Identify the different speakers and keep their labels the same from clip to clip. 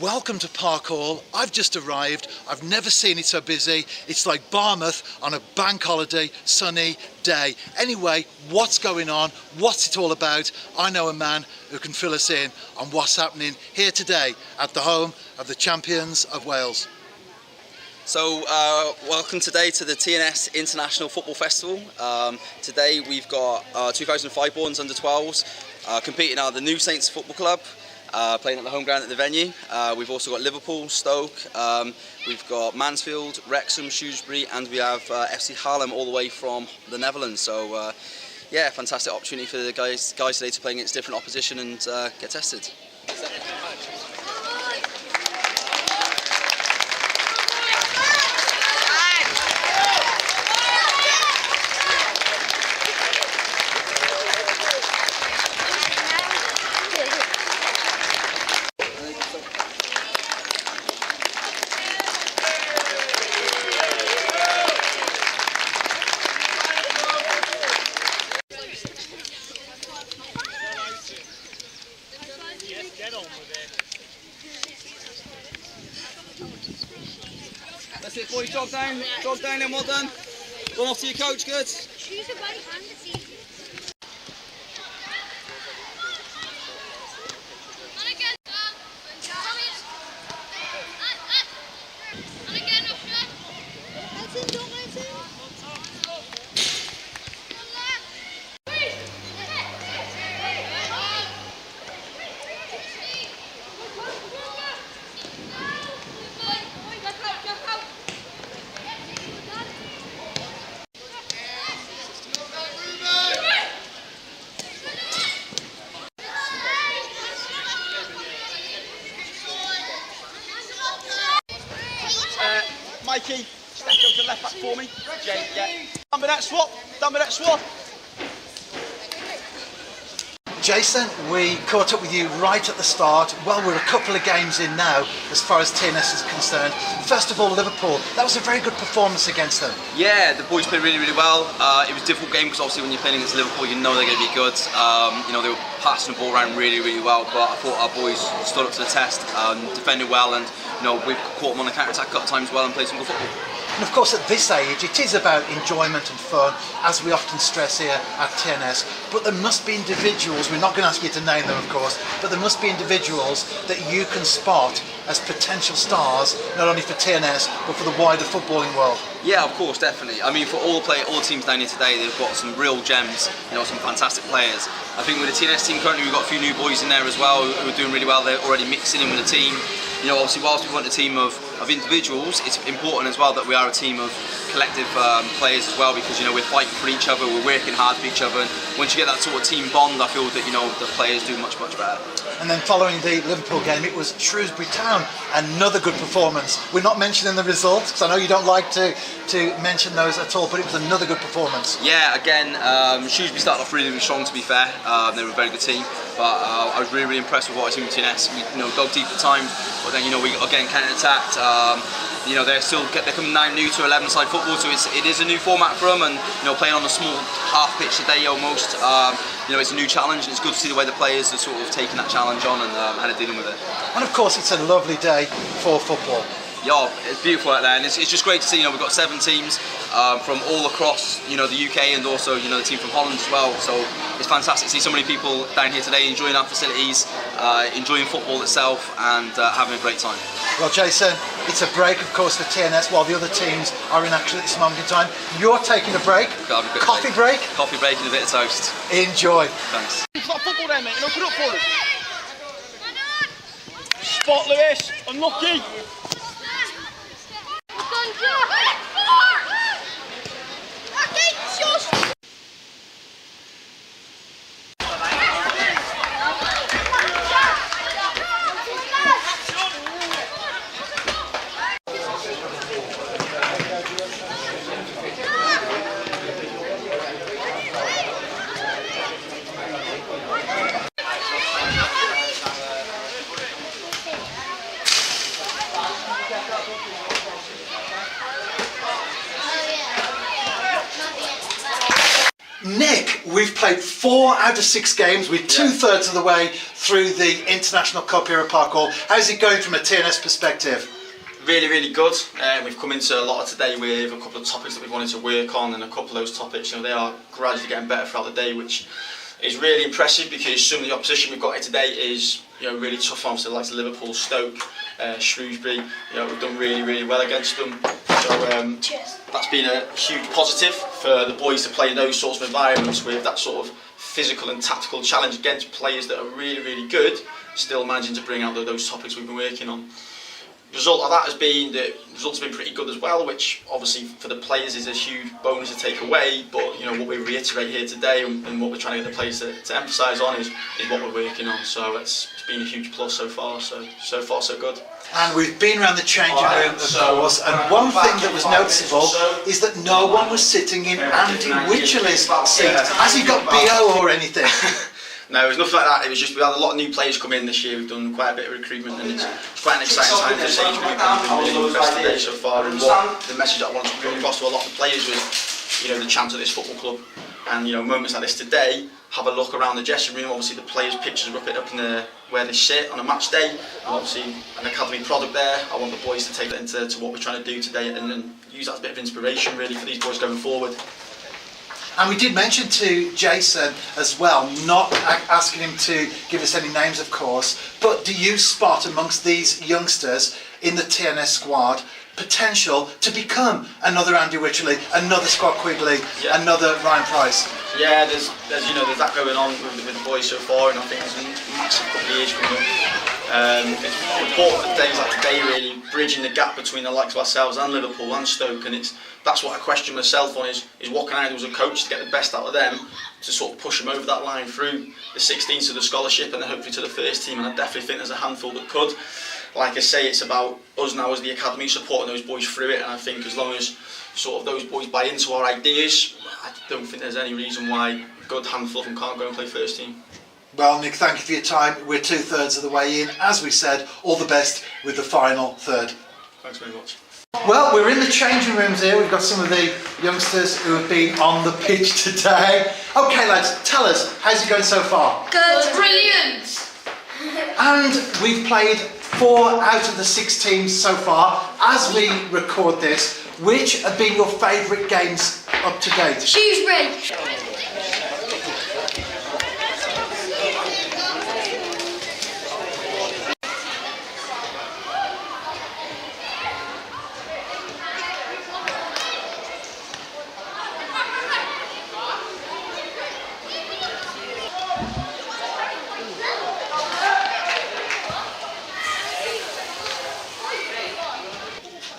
Speaker 1: Welcome to Park Hall. I've just arrived. I've never seen it so busy. It's like Barmouth on a bank holiday, sunny day. Anyway, what's going on? What's it all about? I know a man who can fill us in on what's happening here today at the home of the champions of Wales.
Speaker 2: So welcome today to the TNS International Football Festival. Today we've got 2005 borns under 12s competing at the New Saints Football Club, playing at the home ground at the venue. We've also got Liverpool, Stoke, we've got Mansfield, Wrexham, Shrewsbury, and we have FC Haarlem all the way from the Netherlands. So yeah, fantastic opportunity for the guys today to play against different opposition and get tested.
Speaker 3: Get on with it.
Speaker 2: That's it, boys. Jog down and well done. Run off to your coach, good.
Speaker 4: Choose your right hand to see.
Speaker 2: Mikey, step over to the left back for me. Jay, yeah. Done with that swap. Done with that swap.
Speaker 1: Jason, we caught up with you right at the start. Well, we're a couple of games in now as far as TNS is concerned. First of all, Liverpool. That was a very good performance against them.
Speaker 2: Yeah, the boys played really well. It was a difficult game because obviously when you're playing against Liverpool, you know they're going to be good. You know, they were passing the ball around really well, but I thought our boys stood up to the test, defended well, and you know, we've caught them on the counter-attack a couple of times well and played some good football.
Speaker 1: And of course, at this age, it is about enjoyment and fun, as we often stress here at TNS. But there must be individuals, we're not going to ask you to name them, of course, but there must be individuals that you can spot as potential stars, not only for TNS, but for the wider footballing world.
Speaker 2: Yeah, of course, definitely. I mean, for all the teams down here today, they've got some real gems, you know, some fantastic players. I think with the TNS team currently, we've got a few new boys in there as well who are doing really well. They're already mixing in with the team. You know, obviously, whilst we want a team of individuals, it's important as well that we are a team of collective players as well, because, you know, we're fighting for each other, we're working hard for each other, and once you get that sort of team bond, I feel that, you know, the players do much better.
Speaker 1: And then following the Liverpool game, it was Shrewsbury Town, another good performance. We're not mentioning the results, because I know you don't like to mention those at all, but it was another good performance.
Speaker 2: Yeah, again, Shrewsbury started off really strong, to be fair. They were a very good team, but I was really impressed with what I seen with TNS. We, you know, dug deep at times, but then, you know, we again counter-attacked. You know, they're coming now new to 11-side football, so it is a new format for them, and you know, playing on a small half pitch today almost. You know, it's a new challenge. It's good to see the way the players are sort of taking that challenge on and how they're dealing with it.
Speaker 1: And of course, it's a lovely day for football.
Speaker 2: Yeah, it's beautiful out there, and it's just great to see. You know, we've got 7 teams from all across, you know, the UK, and also, you know, the team from Holland as well. So it's fantastic to see so many people down here today enjoying our facilities, enjoying football itself, and having a great time.
Speaker 1: Well, Jason, it's a break, of course, for TNS, while the other teams are in action at this moment in time. You're taking a break. Coffee break?
Speaker 2: Coffee break and a bit of toast.
Speaker 1: Enjoy.
Speaker 2: Thanks.
Speaker 3: It's not football there, mate. Look it up for us. Spot, Lewis. Unlucky.
Speaker 1: we've played 4 out of 6 games. We're 2/3 of the way through the International Cup here at Park Hall. How's it going from a TNS perspective?
Speaker 2: Really, really good. We've come into a lot of today with a couple of topics that we wanted to work on, and a couple of those topics, they are gradually getting better throughout the day, which is really impressive because some of the opposition we've got here today is really tough on, so like Liverpool, Stoke, Shrewsbury. We've done really, really well against them. So that's been a huge positive for the boys to play in those sorts of environments with that sort of physical and tactical challenge against players that are really, really good, still managing to bring out those topics we've been working on. The result of that has been that the results have been pretty good as well, which obviously for the players is a huge bonus to take away. But what we reiterate here today and what we're trying to get the players to emphasise on is what we're working on. So it's been a huge plus so far. So far so good.
Speaker 1: And we've been around the changing room, of course, and one thing that was noticeable is that no one was sitting in Andy Wycherley's seat. Has he got BO or anything?
Speaker 2: No, it was nothing like that. It was just we had a lot of new players come in this year. We've done quite a bit of recruitment, and it's quite an exciting time for this age group. And we've been really impressed today so far. And what the message that I wanted to put across to a lot of the players was, the chance of this football club. And moments like this today, have a look around the dressing room. Obviously, the players' pictures are up in where they sit on a match day. And obviously, an academy product there. I want the boys to take that into what we're trying to do today, and use that as a bit of inspiration really for these boys going forward.
Speaker 1: And we did mention to Jason as well, not asking him to give us any names of course, but do you spot amongst these youngsters in the TNS squad potential to become another Andy Wycherley, another Scott Quigley, another Ryan Price?
Speaker 2: Yeah, there's that going on with the boys so far, and I think there's a massive couple of years coming up. It's important for days like today, really bridging the gap between the likes of ourselves and Liverpool and Stoke, and that's what I question myself on is what can I do as a coach to get the best out of them, to sort of push them over that line through the 16s to the scholarship and then hopefully to the first team. And I definitely think there's a handful that could. Like I say, it's about us now as the academy supporting those boys through it, and I think as long as sort of those boys buy into our ideas, I don't think there's any reason why a good handful of them can't go and play first team.
Speaker 1: Well, Nick, thank you for your time. We're 2/3 of the way in. As we said, all the best with the final third.
Speaker 2: Thanks very much.
Speaker 1: Well, we're in the changing rooms here. We've got some of the youngsters who have been on the pitch today. Okay, lads, tell us, how's it going so far?
Speaker 4: Good. Brilliant.
Speaker 1: And we've played 4 out of the 6 teams so far. As we record this, which have been your favourite games up to date?
Speaker 4: Shrewsbury.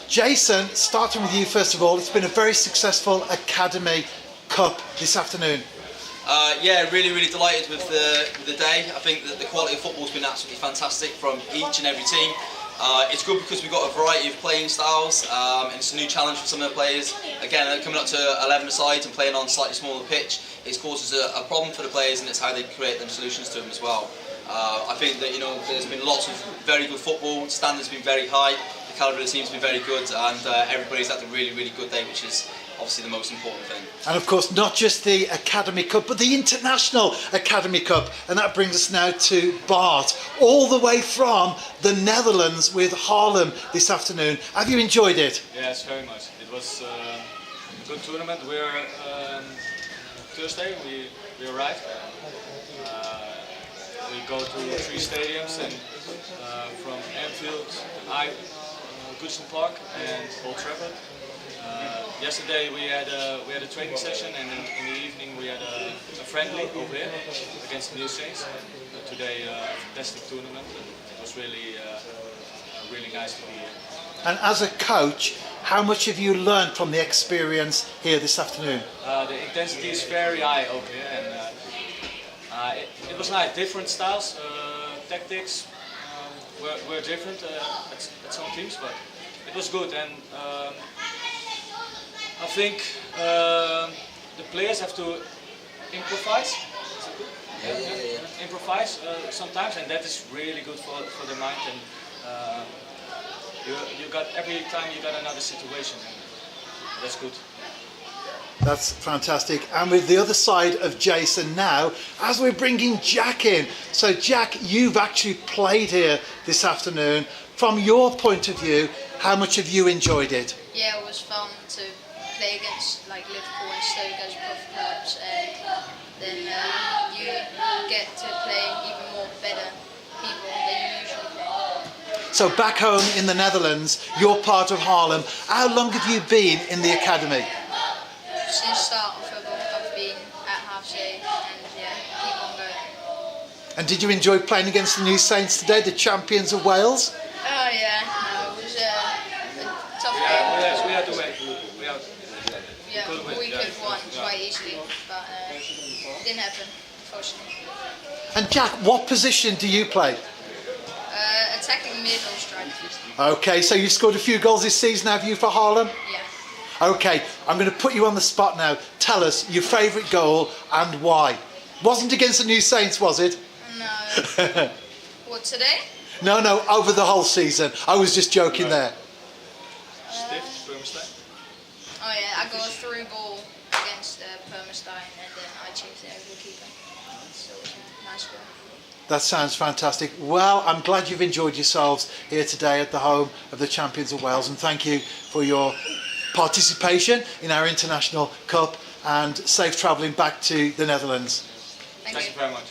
Speaker 1: Jason, starting with you first of all, it's been a very successful Academy Cup this afternoon.
Speaker 5: Yeah, really, really delighted with the day. I think that the quality of football has been absolutely fantastic from each and every team. It's good because we've got a variety of playing styles, and it's a new challenge for some of the players. Again, coming up to 11 sides and playing on a slightly smaller pitch, it causes a problem for the players, and it's how they create them solutions to them as well. I think that there's been lots of very good football. Standards have been very high. The calibre of the team's been very good, and everybody's had a really, really good day, which is obviously the most important thing.
Speaker 1: And of course, not just the Academy Cup, but the International Academy Cup. And that brings us now to Bart, all the way from the Netherlands with Haarlem this afternoon. Have you enjoyed it?
Speaker 6: Yes, very much. It was a good tournament. Thursday we arrived. We go to 3 stadiums, and from Anfield, Goodson Park and Old Trafford. Yesterday we had a training session, and in the evening we had a friendly over here against the New Saints. Today a fantastic tournament, and it was really nice to be here.
Speaker 1: And as a coach, how much have you learned from the experience here this afternoon?
Speaker 6: The intensity is very high over here, and it was nice. Different styles, tactics were different at some teams, but it was good. And I think the players have to improvise. Improvise sometimes, and that is really good for the mind. And you got every time you got another situation, and that's good.
Speaker 1: That's fantastic. And with the other side of Jason now, as we're bringing Jack in. So Jack, you've actually played here this afternoon. From your point of view, how much have you enjoyed it?
Speaker 7: Yeah, it was fun to play against like Liverpool and Stoke as prof clubs, and then you get to play even more better people than you usually play.
Speaker 1: So back home in the Netherlands, you're part of Haarlem. How long have you been in the academy?
Speaker 7: Since start of football, I've been at HFC, and yeah, keep on going.
Speaker 1: And did you enjoy playing against the New Saints today, the champions of Wales?
Speaker 7: Oh yeah, no, it was a tough game.
Speaker 6: Yes, we had to win.
Speaker 7: Yeah,
Speaker 6: could've win,
Speaker 7: we
Speaker 6: yeah.
Speaker 7: could have won quite easily, but it didn't happen, unfortunately.
Speaker 1: And Jack, what position do you play?
Speaker 7: Attacking mid or strike.
Speaker 1: Okay, so you've scored a few goals this season, have you, for Haarlem?
Speaker 7: Yeah.
Speaker 1: Okay, I'm going to put you on the spot now. Tell us your favourite goal and why. Wasn't against the New Saints, was it?
Speaker 7: No. What, today?
Speaker 1: No, over the whole season. I was just joking there.
Speaker 6: Stift, Permestein.
Speaker 7: Oh yeah, I got a through ball against Permestein, and then I chased it over the keeper. So it was a nice goal.
Speaker 1: That sounds fantastic. Well, I'm glad you've enjoyed yourselves here today at the home of the Champions of Wales, and thank you for your participation in our International Cup, and safe travelling back to the Netherlands.
Speaker 7: Thank
Speaker 6: Thank
Speaker 7: you.
Speaker 6: you very much.